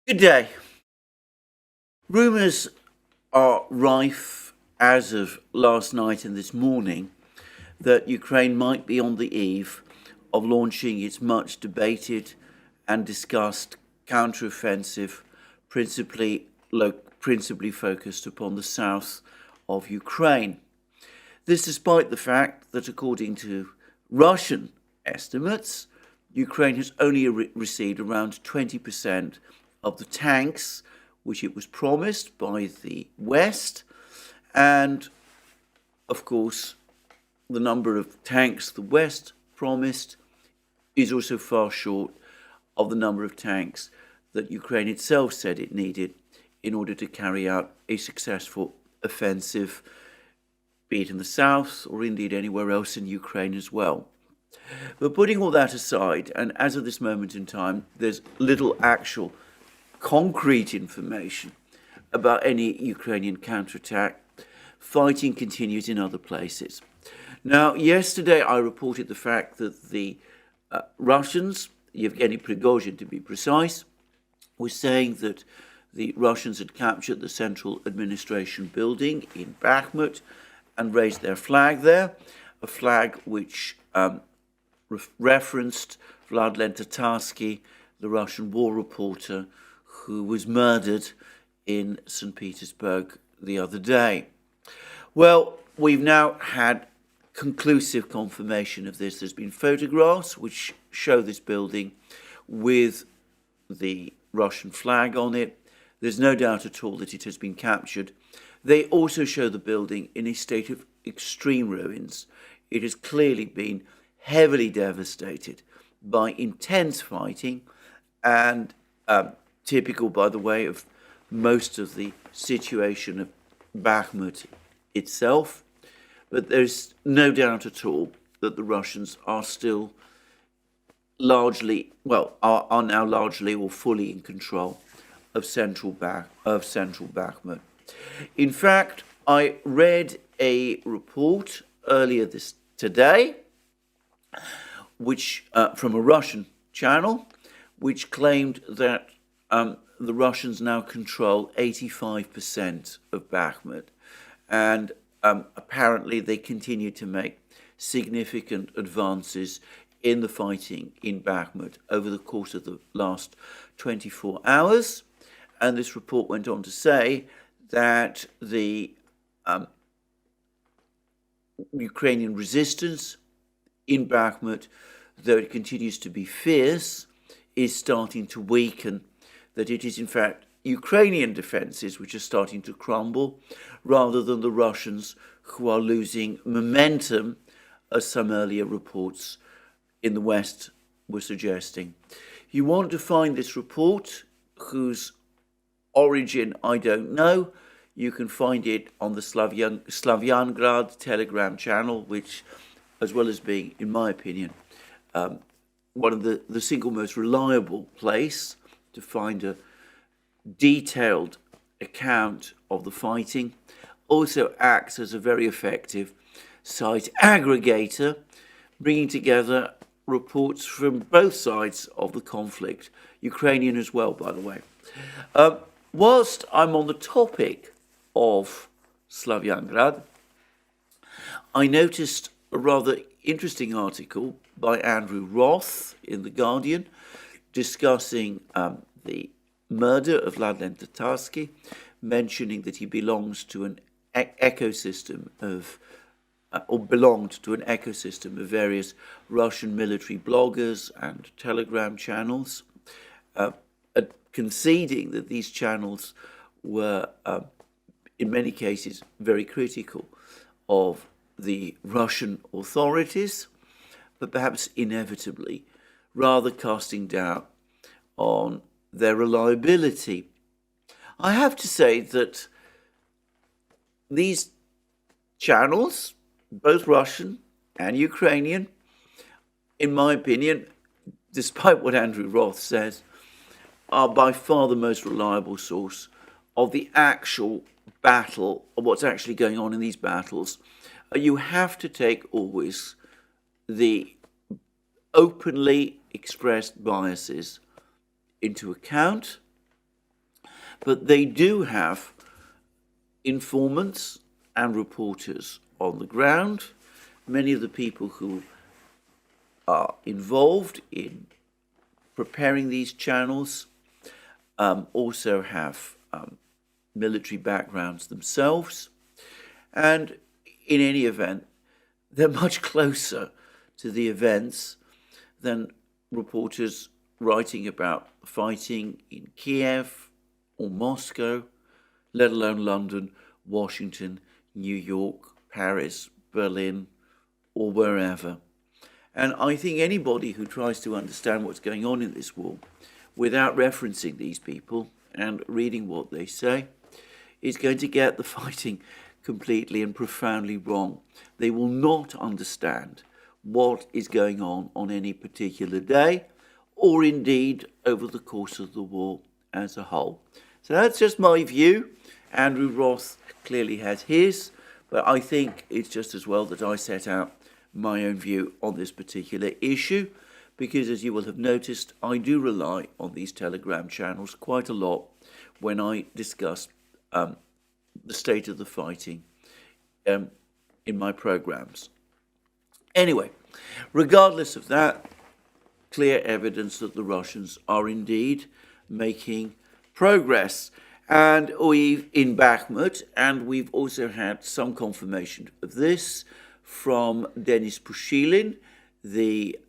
Good day. Rumours are rife as of last night and this morning that Ukraine might be on the eve of launching its much debated and discussed counteroffensive, principally, principally focused upon the south of Ukraine. This despite the fact that, according to Russian estimates, Ukraine has only received around 20% of the tanks which it was promised by the West, and of course, the number of tanks the West promised is also far short of the number of tanks that Ukraine itself said it needed in order to carry out a successful offensive, be it in the south or indeed anywhere else in Ukraine as well. But putting all that aside, and as of this moment in time, there's little actual concrete information about any Ukrainian counterattack. Fighting continues in other places. Now, yesterday I reported the fact that the Russians, Yevgeny Prigozhin to be precise, was saying that the Russians had captured the central administration building in Bakhmut and raised their flag there, a flag which referenced Vladlen Tatarsky, the Russian war reporter who was murdered in St. Petersburg the other day. Well, we've now had conclusive confirmation of this. There's been photographs which show this building with the Russian flag on it. There's no doubt at all that it has been captured. They also show the building in a state of extreme ruins. It has clearly been heavily devastated by intense fighting and typical, by the way, of most of the situation of Bakhmut itself. But there's no doubt at all that the Russians are still are now largely or fully in control of central Bakhmut. In fact, I read a report earlier today, which from a Russian channel, which claimed that the Russians now control 85% of Bakhmut, and apparently they continue to make significant advances in the fighting in Bakhmut over the course of the last 24 hours. And this report went on to say that the Ukrainian resistance in Bakhmut, though it continues to be fierce, is starting to weaken, that it is in fact Ukrainian defences which are starting to crumble rather than the Russians who are losing momentum, as some earlier reports in the West were suggesting. You want to find this report, whose origin I don't know. You can find it on the Slavyangrad Telegram channel, which, as well as being, in my opinion, one of the single most reliable place to find a detailed account of the fighting, also acts as a very effective site aggregator, bringing together reports from both sides of the conflict, Ukrainian as well, by the way. Whilst I'm on the topic of Slavyangrad, I noticed a rather interesting article by Andrew Roth in The Guardian discussing the murder of Vladlen Tatarsky, mentioning that he belongs to an ecosystem of belonged to an ecosystem of various Russian military bloggers and Telegram channels, conceding that these channels were, in many cases, very critical of the Russian authorities, but perhaps inevitably rather casting doubt on their reliability. I have to say that these channels, both Russian and Ukrainian, in my opinion, despite what Andrew Roth says, are by far the most reliable source of the actual battle, of what's actually going on in these battles. You have to take always the openly expressed biases into account, but they do have informants and reporters on the ground. Many of the people who are involved in preparing these channels also have military backgrounds themselves, and in any event, they're much closer to the events than reporters writing about fighting in Kiev or Moscow, let alone London, Washington, New York, Paris, Berlin, or wherever. And I think anybody who tries to understand what's going on in this war without referencing these people and reading what they say is going to get the fighting completely and profoundly wrong. They will not understand what is going on any particular day, or indeed over the course of the war as a whole. So that's just my view. Andrew Roth clearly has his, but I think it's just as well that I set out my own view on this particular issue, because as you will have noticed, I do rely on these Telegram channels quite a lot when I discuss the state of the fighting in my programs. Anyway, regardless of that, clear evidence that the Russians are indeed making progress. And we've in Bakhmut, and we've also had some confirmation of this from Denis Pushilin, the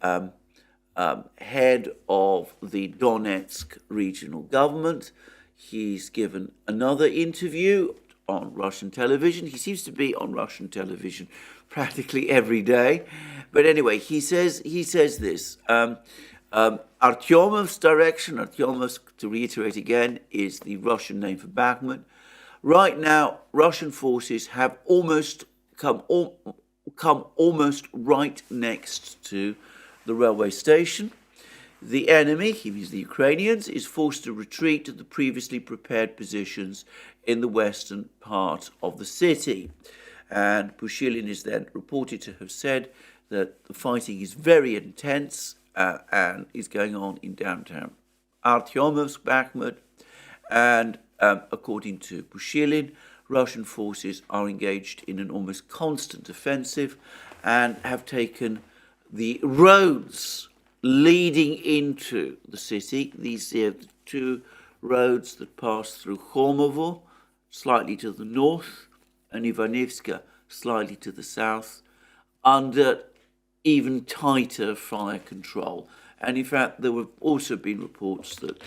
head of the Donetsk regional government. He's given another interview on Russian television. He seems to be on Russian television practically every day. But anyway, he says this. Artyomov's direction, Artyomovsk, to reiterate again, is the Russian name for Bakhmut. Right now, Russian forces have almost come almost right next to the railway station. The enemy, he means the Ukrainians, is forced to retreat to the previously prepared positions in the western part of the city. And Pushilin is then reported to have said that the fighting is very intense and is going on in downtown Artyomovsk, Bakhmut. And according to Pushilin, Russian forces are engaged in an almost constant offensive and have taken the roads leading into the city. These are the two roads that pass through Khomovo, slightly to the north, and Ivanivska, slightly to the south, under even tighter fire control. And in fact, there have also been reports that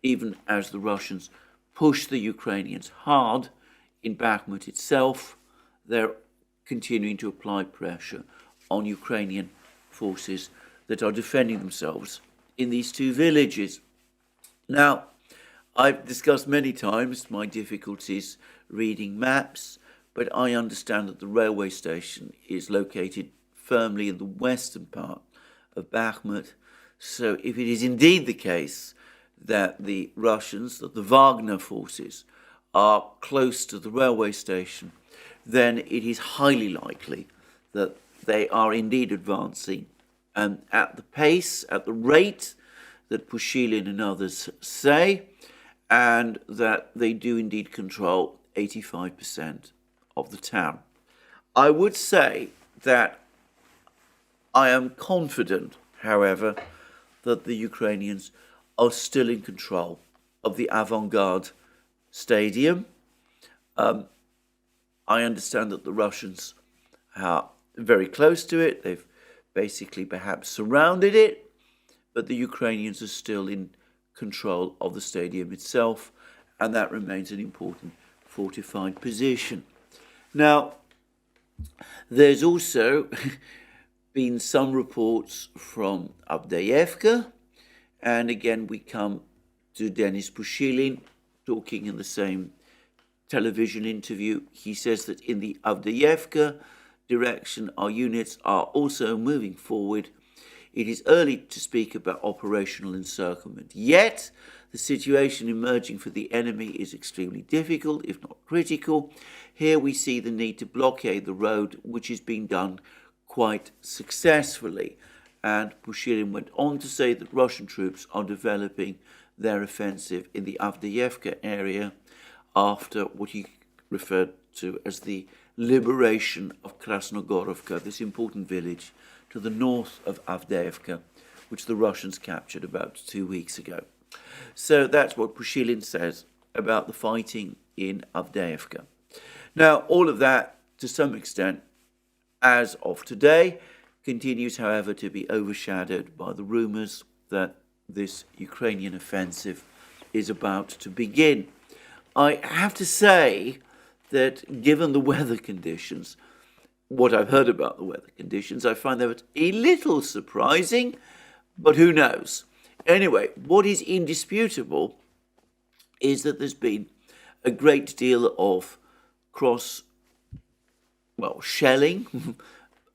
even as the Russians push the Ukrainians hard in Bakhmut itself, they're continuing to apply pressure on Ukrainian forces that are defending themselves in these two villages. Now, I've discussed many times my difficulties reading maps, but I understand that the railway station is located firmly in the western part of Bakhmut. So if it is indeed the case that the Russians, that the Wagner forces are close to the railway station, then it is highly likely that they are indeed advancing at the pace, at the rate that Pushilin and others say, and that they do indeed control 85% of the town. I would say that I am confident, however, that the Ukrainians are still in control of the avant-garde stadium. I understand that the Russians are very close to it. They've basically perhaps surrounded it, but the Ukrainians are still in control of the stadium itself, and that remains an important fortified position. Now, there's also been some reports from Andreevka, and again we come to Denis Pushilin talking in the same television interview. He says that in the Andreevka direction, our units are also moving forward. It is early to speak about operational encirclement. Yet, the situation emerging for the enemy is extremely difficult, if not critical. Here we see the need to blockade the road, which is being done quite successfully. And Pushilin went on to say that Russian troops are developing their offensive in the Avdiivka area after what he referred to as the liberation of Krasnogorovka, this important village to the north of Avdiivka, which the Russians captured about 2 weeks ago. So that's what Pushilin says about the fighting in Avdiivka. Now, all of that, to some extent, as of today, continues, however, to be overshadowed by the rumours that this Ukrainian offensive is about to begin. I have to say that given the weather conditions, what I've heard about the weather conditions, I find that a little surprising, but who knows? Anyway, what is indisputable is that there's been a great deal of shelling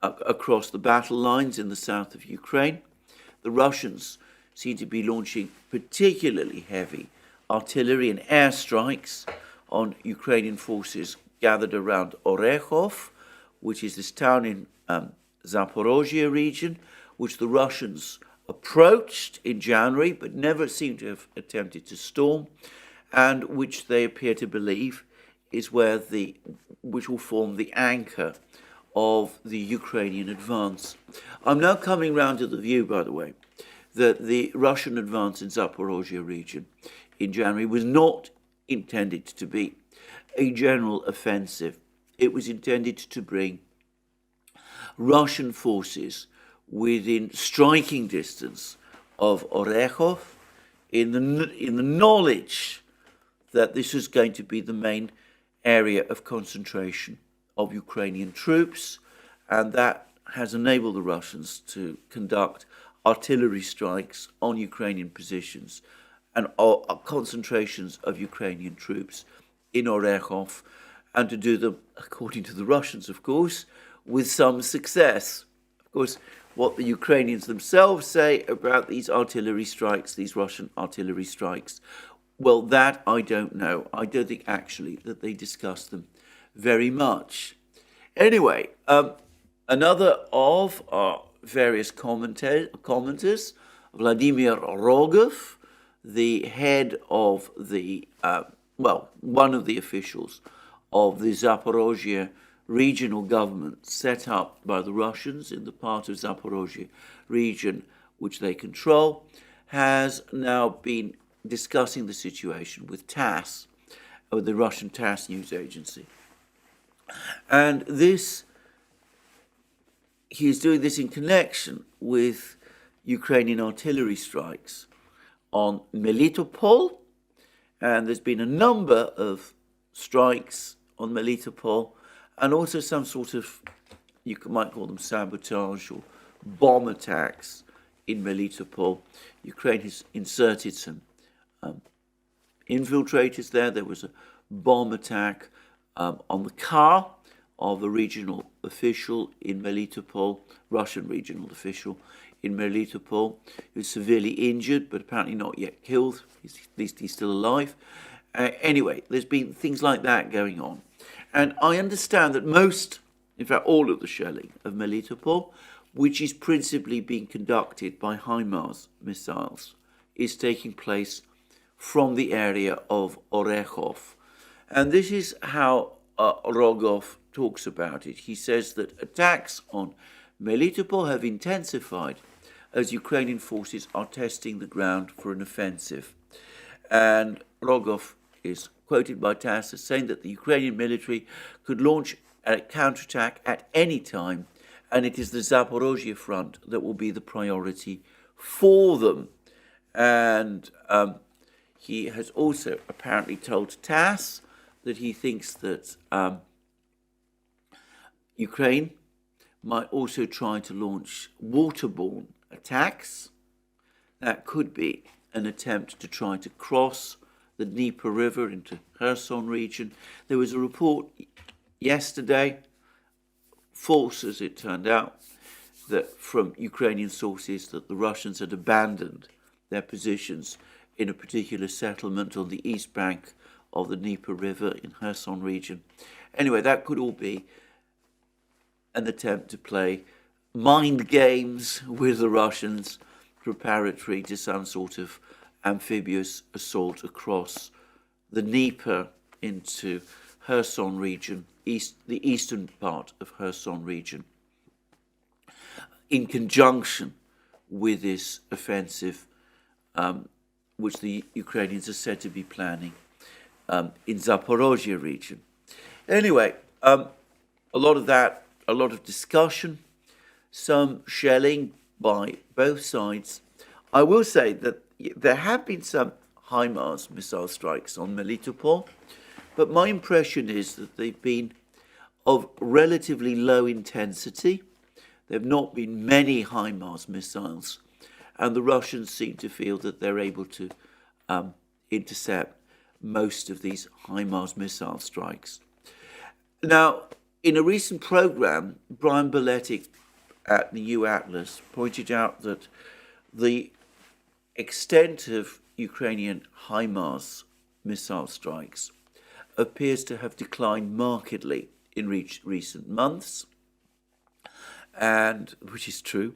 across the battle lines in the south of Ukraine. The Russians seem to be launching particularly heavy artillery and airstrikes on Ukrainian forces gathered around Orekhov, which is this town in Zaporozhye region, which the Russians approached in January but never seem to have attempted to storm, and which they appear to believe is which will form the anchor of the Ukrainian advance. I'm now coming round to the view, by the way, that the Russian advance in Zaporozhye region in January was not intended to be a general offensive. It was intended to bring Russian forces within striking distance of Orekhov in the knowledge that this was going to be the main area of concentration of Ukrainian troops, and that has enabled the Russians to conduct artillery strikes on Ukrainian positions and concentrations of Ukrainian troops in Orekhov, and to do them, according to the Russians, of course, with some success. Of course, what the Ukrainians themselves say about these artillery strikes, these Russian artillery strikes, well, that I don't know. I don't think actually that they discuss them very much. Anyway, another of our various commenters, Vladimir Rogov, the head of the, one of the officials of the Zaporozhye regional government set up by the Russians in the part of Zaporozhye region which they control, has now been discussing the situation with TASS, or the Russian TASS news agency. And he is doing this in connection with Ukrainian artillery strikes on Melitopol, and there's been a number of strikes on Melitopol, and also some sort of, you might call them sabotage or bomb attacks in Melitopol. Ukraine has inserted some infiltrators there. There was a bomb attack on the car of a regional official in Melitopol, Russian regional official in Melitopol, who was severely injured, but apparently not yet killed. At least he's still alive. Anyway, there's been things like that going on. And I understand that most, in fact all of the shelling of Melitopol, which is principally being conducted by HIMARS missiles, is taking place from the area of Orekhov. And this is how Rogov talks about it. He says that attacks on Melitopol have intensified as Ukrainian forces are testing the ground for an offensive. And Rogov is quoted by TASS as saying that the Ukrainian military could launch a counterattack at any time, and it is the Zaporozhye front that will be the priority for them. And he has also apparently told TASS that he thinks that Ukraine might also try to launch waterborne attacks. That could be an attempt to try to cross the Dnieper River into Kherson region. There was a report yesterday, false as it turned out, that from Ukrainian sources that the Russians had abandoned their positions in a particular settlement on the east bank of the Dnieper River in Kherson region. Anyway, that could all be an attempt to play mind games with the Russians preparatory to some sort of amphibious assault across the Dnieper into Kherson region, the eastern part of Kherson region, in conjunction with this offensive, which the Ukrainians are said to be planning in Zaporozhye region. Anyway, a lot of discussion, some shelling by both sides. I will say that there have been some HIMARS missile strikes on Melitopol, but my impression is that they've been of relatively low intensity. There have not been many HIMARS missiles, and the Russians seem to feel that they're able to intercept most of these HIMARS missile strikes. Now, in a recent program, Brian Belletti at the New Atlas pointed out that the extent of Ukrainian HIMARS missile strikes appears to have declined markedly in recent months, and which is true.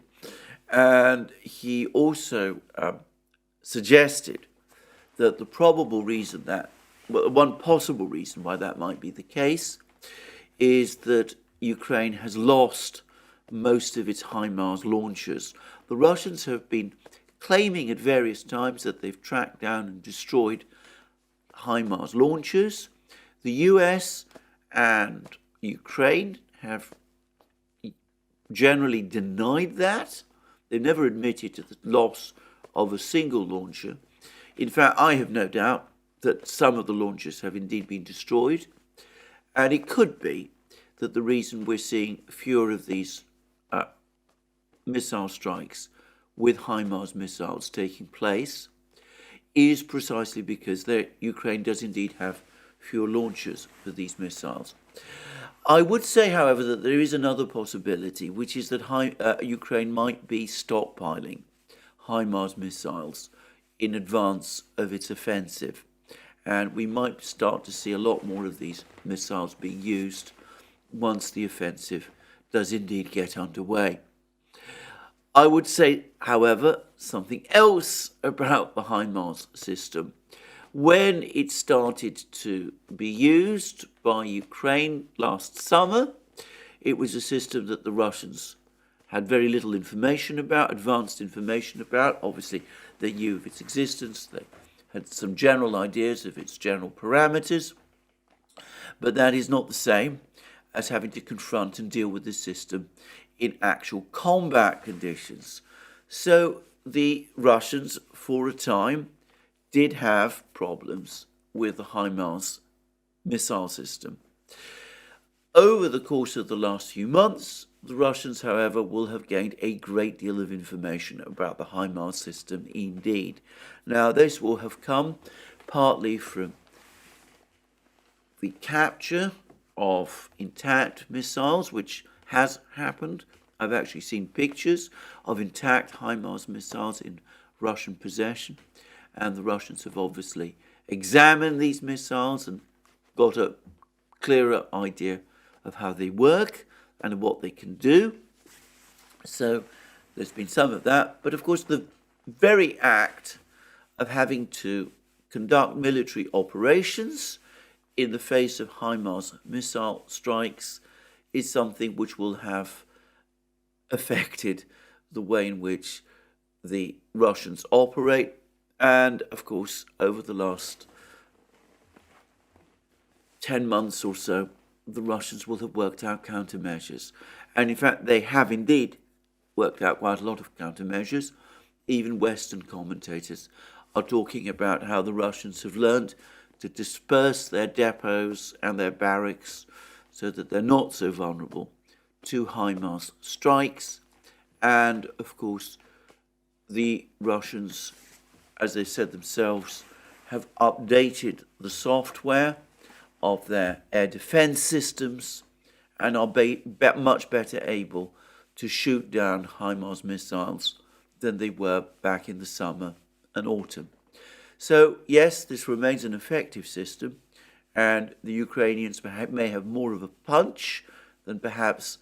And he also suggested that the probable reason one possible reason why that might be the case is that Ukraine has lost most of its HIMARS launchers. The Russians have been claiming at various times that they've tracked down and destroyed HIMARS launchers. The US and Ukraine have generally denied that. They've never admitted to the loss of a single launcher. In fact, I have no doubt that some of the launchers have indeed been destroyed. And it could be that the reason we're seeing fewer of these missile strikes with HIMARS missiles taking place is precisely because Ukraine does indeed have fewer launchers for these missiles. I would say, however, that there is another possibility, which is that Ukraine might be stockpiling HIMARS missiles in advance of its offensive. And we might start to see a lot more of these missiles being used once the offensive does indeed get underway. I would say, however, something else about the HIMARS system. When it started to be used by Ukraine last summer, it was a system that the Russians had very little information about, advanced information about. Obviously, they knew of its existence. They had some general ideas of its general parameters. But that is not the same as having to confront and deal with the system in actual combat conditions. So the Russians, for a time, did have problems with the HIMARS missile system. Over the course of the last few months, the Russians, however, will have gained a great deal of information about the HIMARS system indeed. Now, this will have come partly from the capture of intact missiles, which has happened. I've actually seen pictures of intact HIMARS missiles in Russian possession, and the Russians have obviously examined these missiles and got a clearer idea of how they work and what they can do. So there's been some of that, but of course the very act of having to conduct military operations in the face of HIMARS missile strikes is something which will have affected the way in which the Russians operate. And of course, over the last 10 months or so, the Russians will have worked out countermeasures. And in fact, they have indeed worked out quite a lot of countermeasures. Even Western commentators are talking about how the Russians have learned to disperse their depots and their barracks so that they're not so vulnerable to HIMARS strikes. And of course, the Russians, as they said themselves, have updated the software of their air defense systems and are much better able to shoot down HIMARS missiles than they were back in the summer and autumn. So yes, this remains an effective system, and the Ukrainians may have more of a punch than perhaps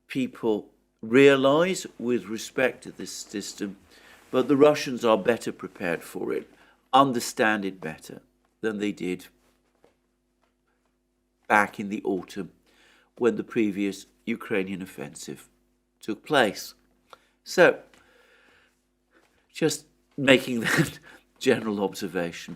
people realize with respect to this system. but the Russians are better prepared for it, understand it better than they did back in the autumn when the previous Ukrainian offensive took place. So, just making that general observation.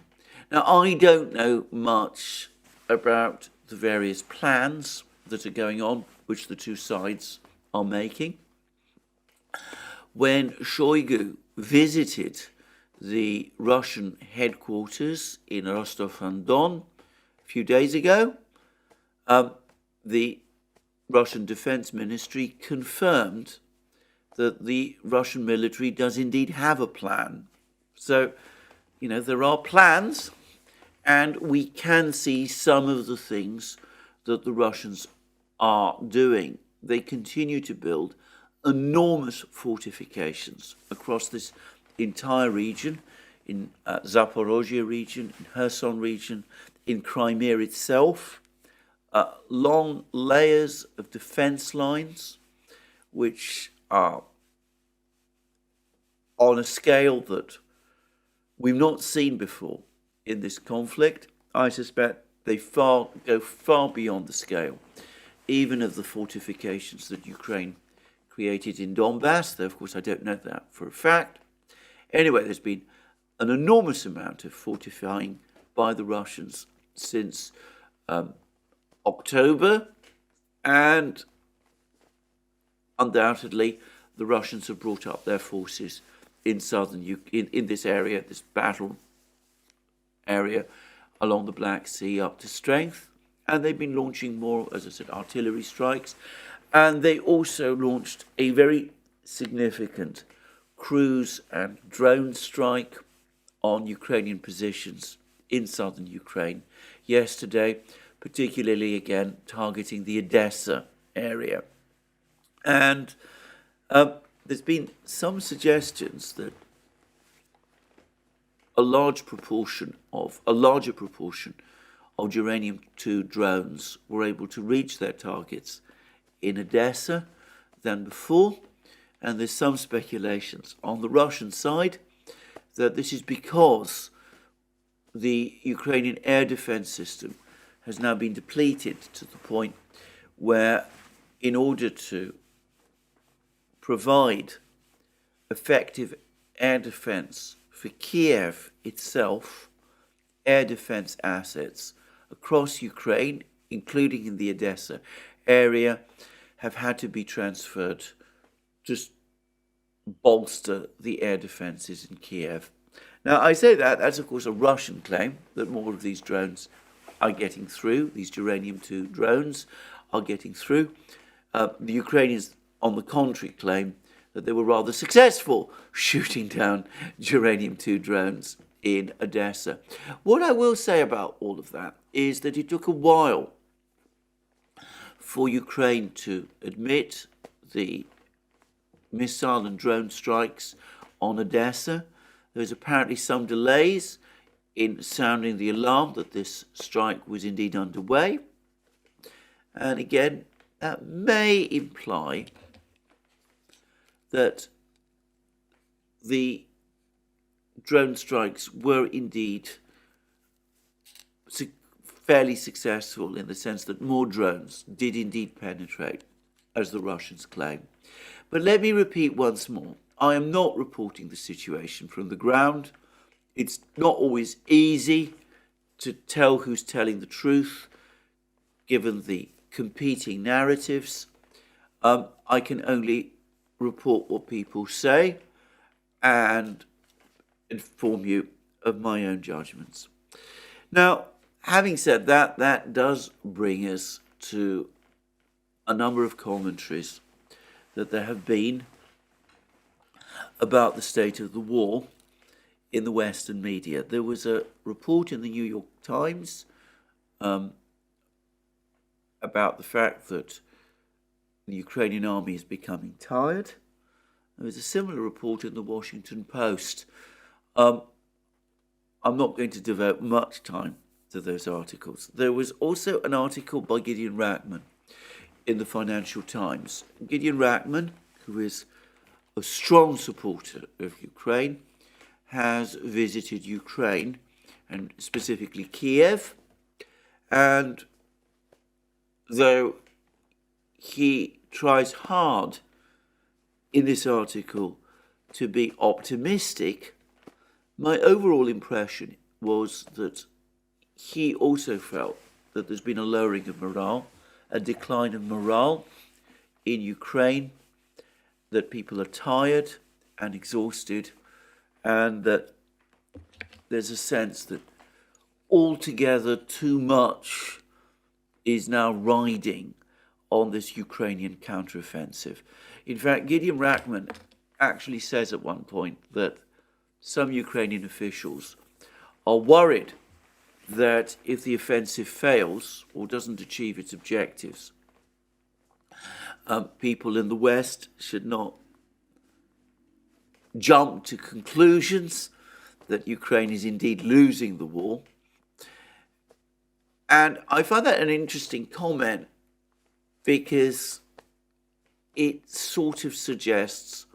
Now, I don't know much about the various plans that are going on, which the two sides are making. When Shoigu visited the Russian headquarters in Rostov-on-Don a few days ago, the Russian Defense Ministry confirmed that the Russian military does indeed have a plan. So, there are plans, and we can see some of the things that the Russians are doing. They continue to build enormous fortifications across this entire region, in Zaporozhye region, in Kherson region, in Crimea itself, long layers of defense lines, which are on a scale that we've not seen before in this conflict. I suspect they go far beyond the scale, even of the fortifications that Ukraine created in Donbass, though of course I don't know that for a fact. Anyway, there's been an enormous amount of fortifying by the Russians since October, and undoubtedly the Russians have brought up their forces in in this area, this battle area along the Black Sea up to strength, and they've been launching more, as I said, artillery strikes, and they also launched a very significant cruise and drone strike on Ukrainian positions in southern Ukraine yesterday, particularly again targeting the Odessa area. And there's been some suggestions that a larger proportion of uranium-2 drones were able to reach their targets in Odessa than before, and there's some speculations on the Russian side that this is because the Ukrainian air defense system has now been depleted to the point where, in order to provide effective air defense for Kiev itself, air defense assets across Ukraine, including in the Odessa area, have had to be transferred to bolster the air defenses in Kiev. Now, I say that's of course a Russian claim that more of these drones are getting through, these uranium-2 drones are getting through. The Ukrainians, on the contrary, claim that they were rather successful shooting down uranium-2 drones in Odessa. What I will say about all of that is that it took a while for Ukraine to admit the missile and drone strikes on Odessa. There's apparently some delays in sounding the alarm that this strike was indeed underway. And again, that may imply that the drone strikes were indeed fairly successful, in the sense that more drones did indeed penetrate, as the Russians claim. But let me repeat once more, I am not reporting the situation from the ground. It's not always easy to tell who's telling the truth, given the competing narratives. I can only report what people say and inform you of my own judgments. Now, having said that, that does bring us to a number of commentaries that there have been about the state of the war in the Western media. There was a report in the New York Times about the fact that the Ukrainian army is becoming tired. There was a similar report in the Washington Post. I'm not going to devote much time to those articles. There was also an article by Gideon Rachman in the Financial Times. Gideon Rachman, who is a strong supporter of Ukraine, has visited Ukraine, and specifically Kiev, and though he tries hard in this article to be optimistic, my overall impression was that he also felt that there's been a lowering of morale, a decline of morale in Ukraine, that people are tired and exhausted, and that there's a sense that altogether too much is now riding on this Ukrainian counteroffensive. In fact, Gideon Rachman actually says at one point that some Ukrainian officials are worried that if the offensive fails or doesn't achieve its objectives, people in the West should not jump to conclusions that Ukraine is indeed losing the war. And I find that an interesting comment because it sort of suggests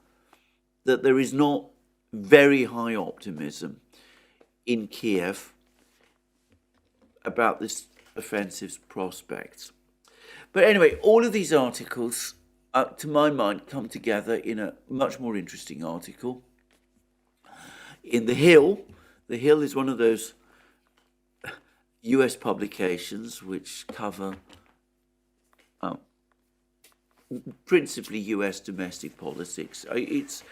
that there is not very high optimism in Kiev about this offensive's prospects. But anyway, all of these articles, to my mind, come together in a much more interesting article. In The Hill is one of those US publications which cover principally US domestic politics. Its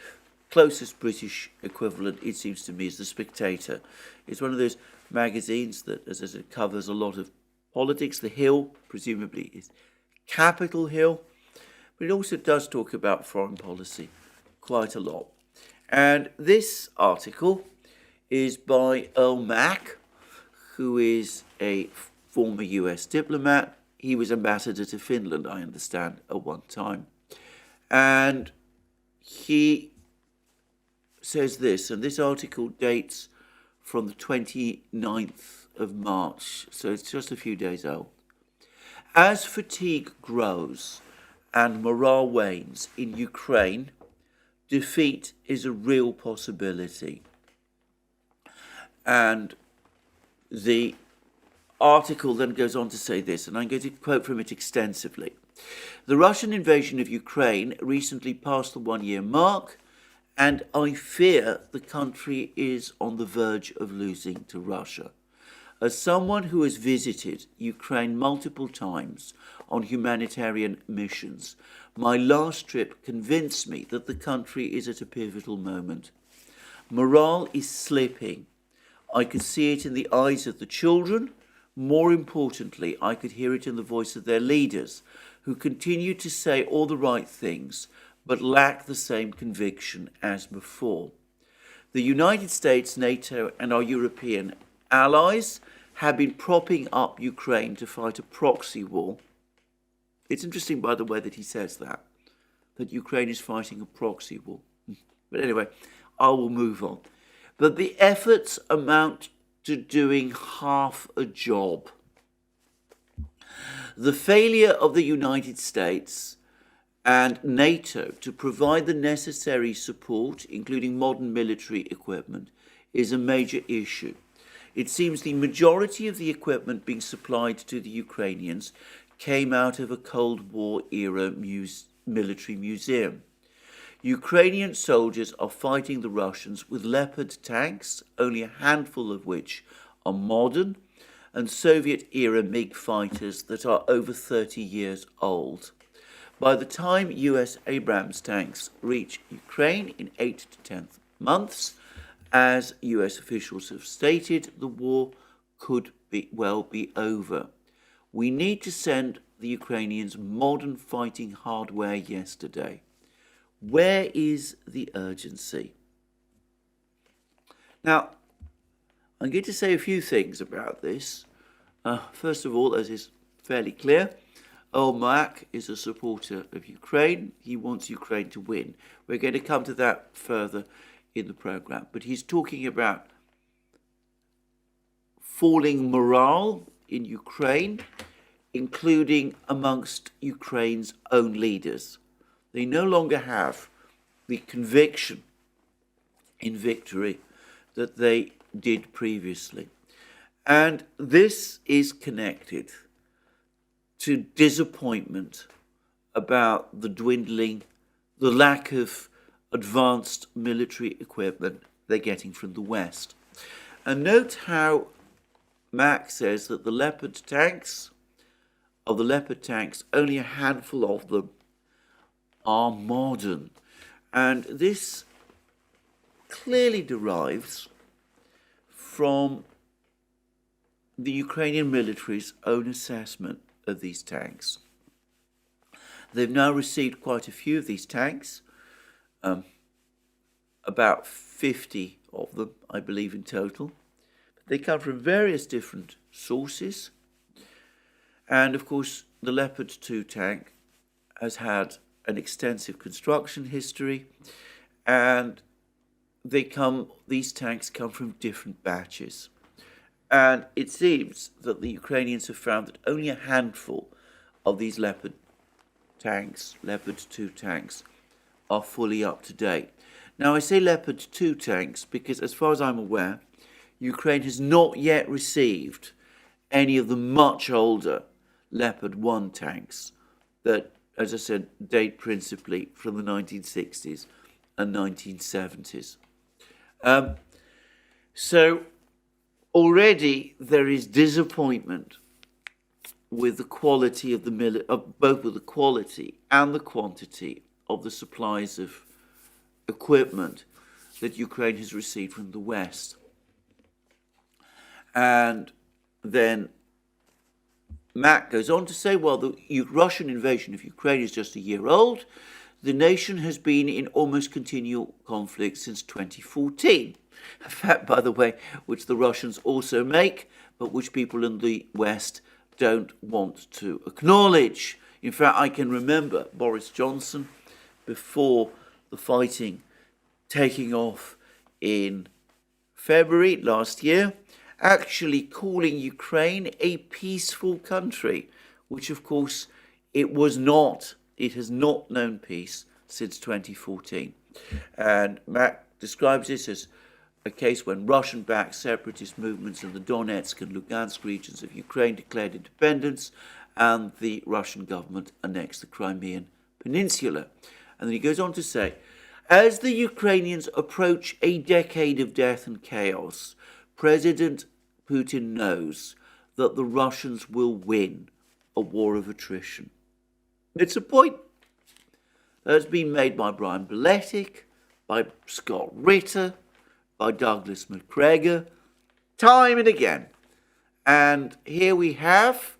closest British equivalent, it seems to me, is The Spectator. It's one of those magazines that, as I said, covers a lot of politics. The Hill, presumably, is Capitol Hill, but it also does talk about foreign policy quite a lot. And this article is by Earl Mack, who is a former US diplomat. He was ambassador to Finland, I understand, at one time. And he says this, and this article dates from the 29th of March, so it's just a few days old. As fatigue grows and morale wanes in Ukraine, defeat is a real possibility. And the article then goes on to say this, and I'm going to quote from it extensively. The Russian invasion of Ukraine recently passed the one-year mark, and I fear the country is on the verge of losing to Russia. As someone who has visited Ukraine multiple times on humanitarian missions, my last trip convinced me that the country is at a pivotal moment. Morale is slipping. I could see it in the eyes of the children. More importantly, I could hear it in the voice of their leaders, who continue to say all the right things, but lack the same conviction as before. The United States, NATO, and our European allies have been propping up Ukraine to fight a proxy war. It's interesting, by the way, that he says that Ukraine is fighting a proxy war. But anyway, I will move on. But the efforts amount to doing half a job. The failure of the United States and NATO to provide the necessary support, including modern military equipment, is a major issue. It seems the majority of the equipment being supplied to the Ukrainians came out of a Cold War era military museum. Ukrainian soldiers are fighting the Russians with Leopard tanks, only a handful of which are modern, and Soviet-era MiG fighters that are over 30 years old. By the time US Abrams tanks reach Ukraine in 8 to 10 months, as US officials have stated, the war could well be over. We need to send the Ukrainians modern fighting hardware yesterday. Where is the urgency? Now, I'm going to say a few things about this. First of all, as is fairly clear, Earl Mack is a supporter of Ukraine. He wants Ukraine to win. We're going to come to that further in the programme. But he's talking about falling morale in Ukraine, including amongst Ukraine's own leaders. They no longer have the conviction in victory that they did previously. And this is connected to disappointment about the dwindling, the lack of advanced military equipment they're getting from the West. And note how Mack says that the Leopard tanks, only a handful of them are modern. And this clearly derives from the Ukrainian military's own assessment of these tanks. They've now received quite a few of these tanks, about 50 of them, I believe, in total. They come from various different sources. And of course, the Leopard 2 tank has had an extensive construction history, and these tanks come from different batches. And it seems that the Ukrainians have found that only a handful of these Leopard 2 tanks, are fully up to date. Now, I say Leopard 2 tanks because, as far as I'm aware, Ukraine has not yet received any of the much older Leopard 1 tanks that, as I said, date principally from the 1960s and 1970s. So already there is disappointment with the quality of both with the quality and the quantity of the supplies of equipment that Ukraine has received from the West. And then Mack goes on to say, well, the Russian invasion of Ukraine is just a year old. The nation has been in almost continual conflict since 2014. A fact, by the way, which the Russians also make, but which people in the West don't want to acknowledge. In fact, I can remember Boris Johnson, before the fighting taking off in February last year, actually calling Ukraine a peaceful country, which of course it was not. It has not known peace since 2014. And Mack describes this as a case when Russian-backed separatist movements in the Donetsk and Lugansk regions of Ukraine declared independence, and the Russian government annexed the Crimean Peninsula. And then he goes on to say, as the Ukrainians approach a decade of death and chaos, President Putin knows that the Russians will win a war of attrition. It's a point that has been made by Brian Beletic, by Scott Ritter, by Douglas McGregor, time and again. And here we have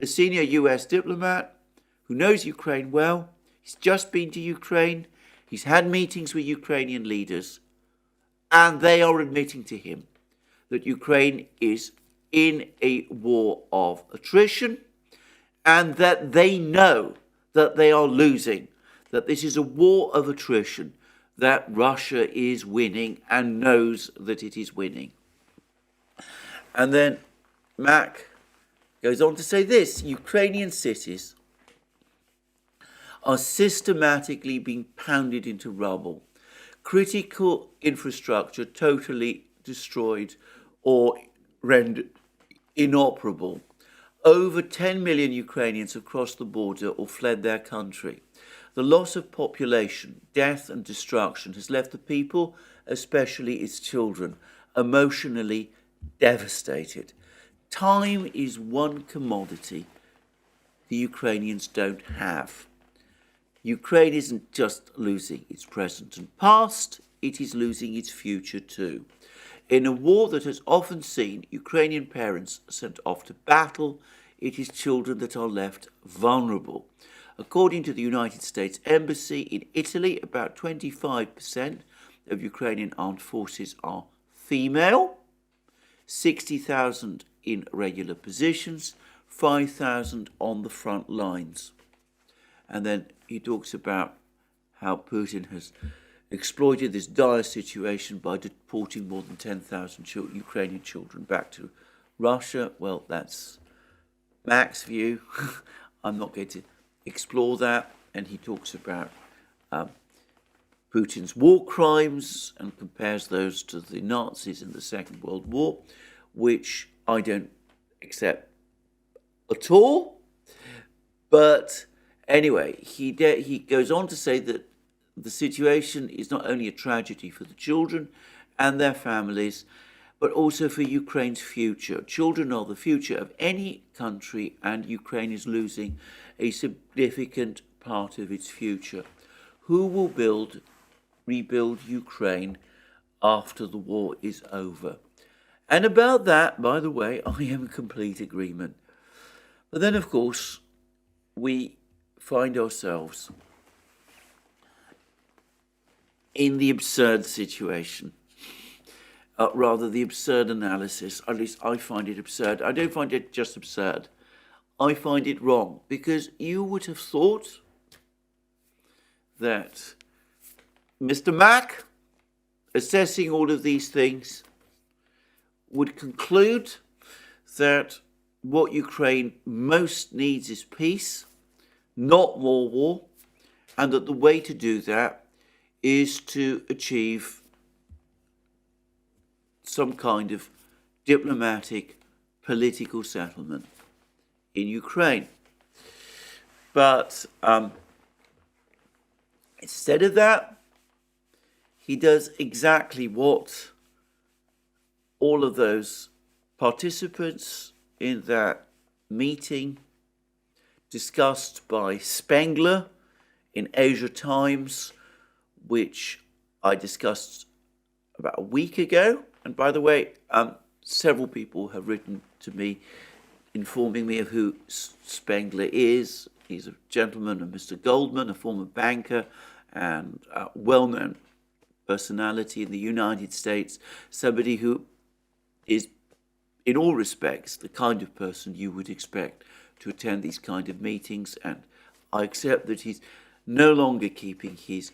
a senior US diplomat who knows Ukraine well. He's just been to Ukraine. He's had meetings with Ukrainian leaders, and they are admitting to him that Ukraine is in a war of attrition, and that they know that they are losing, that this is a war of attrition, that Russia is winning and knows that it is winning. And then Mack goes on to say this: Ukrainian cities are systematically being pounded into rubble, critical infrastructure totally destroyed or rendered inoperable. Over 10 million Ukrainians have crossed the border or fled their country. The loss of population, death and destruction has left the people, especially its children, emotionally devastated. Time is one commodity the Ukrainians don't have. Ukraine isn't just losing its present and past, it is losing its future too. In a war that has often seen Ukrainian parents sent off to battle, it is children that are left vulnerable. According to the United States Embassy in Italy, about 25% of Ukrainian armed forces are female, 60,000 in regular positions, 5,000 on the front lines. And then he talks about how Putin has exploited this dire situation by deporting more than 10,000 Ukrainian children back to Russia. Well, that's Mack's view. I'm not going to explore that. And he talks about Putin's war crimes and compares those to the Nazis in the Second World War, which I don't accept at all. But anyway, he goes on to say that the situation is not only a tragedy for the children and their families, but also for Ukraine's future. Children are the future of any country, and Ukraine is losing a significant part of its future. Who will rebuild Ukraine after the war is over? And about that, by the way, I am in complete agreement. But then, of course, we find ourselves in the absurd situation. Rather, the absurd analysis. At least I find it absurd. I don't find it just absurd. I find it wrong, because you would have thought that Mr. Mack, assessing all of these things, would conclude that what Ukraine most needs is peace, not more war, and that the way to do that is to achieve some kind of diplomatic, political settlement in Ukraine. But instead of that, he does exactly what all of those participants in that meeting discussed by Spengler in Asia Times, which I discussed about a week ago. And by the way, several people have written to me informing me of who Spengler is. He's a gentleman, Mr. Goldman, a former banker and a well-known personality in the United States, somebody who is, in all respects, the kind of person you would expect to attend these kind of meetings. And I accept that he's no longer keeping his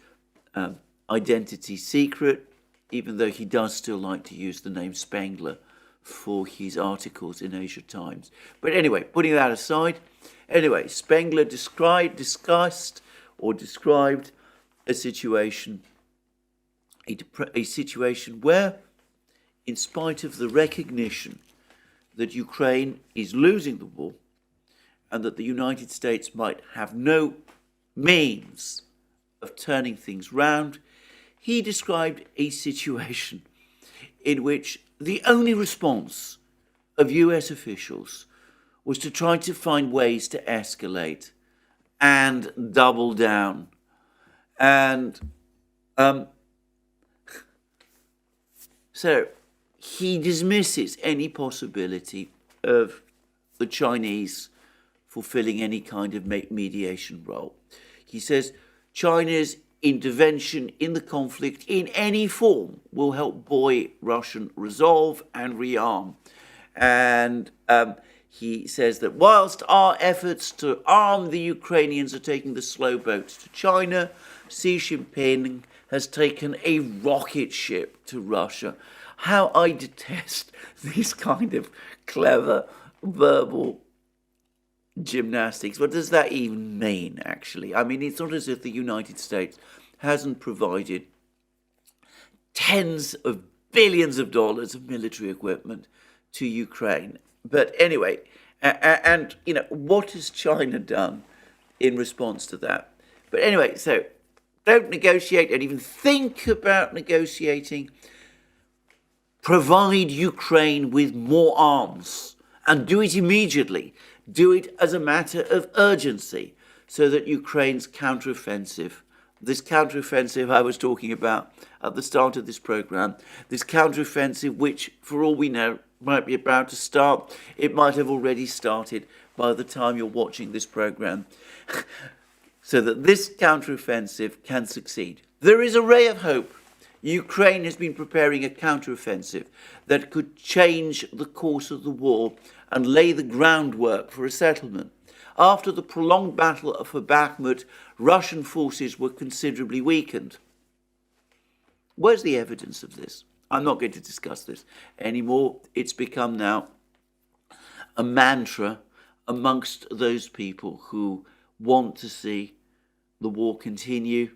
identity secret, even though he does still like to use the name Spengler for his articles in Asia Times. But anyway, putting that aside, Spengler described a situation where, in spite of the recognition that Ukraine is losing the war and that the United States might have no means of turning things round, he described a situation in which the only response of US officials was to try to find ways to escalate and double down. And so he dismisses any possibility of the Chinese fulfilling any kind of mediation role. He says China's intervention in the conflict in any form will help buoy Russian resolve and rearm. And he says that whilst our efforts to arm the Ukrainians are taking the slow boat to China, Xi Jinping has taken a rocket ship to Russia. How I detest these kind of clever verbal gymnastics. What does that even mean, actually? I mean, it's not as if the United States hasn't provided tens of billions of dollars of military equipment to Ukraine. But anyway, and you know, what has China done in response to that? But anyway, so don't negotiate, don't even think about negotiating. Provide Ukraine with more arms, and do it immediately. Do it as a matter of urgency, so that Ukraine's counteroffensive, this counteroffensive I was talking about at the start of this program, this counteroffensive which, for all we know, might be about to start. It might have already started by the time you're watching this program, so that this counteroffensive can succeed. There is a ray of hope. Ukraine has been preparing a counteroffensive that could change the course of the war and lay the groundwork for a settlement. After the prolonged battle for Bakhmut, Russian forces were considerably weakened. Where's the evidence of this? I'm not going to discuss this anymore. It's become now a mantra amongst those people who want to see the war continue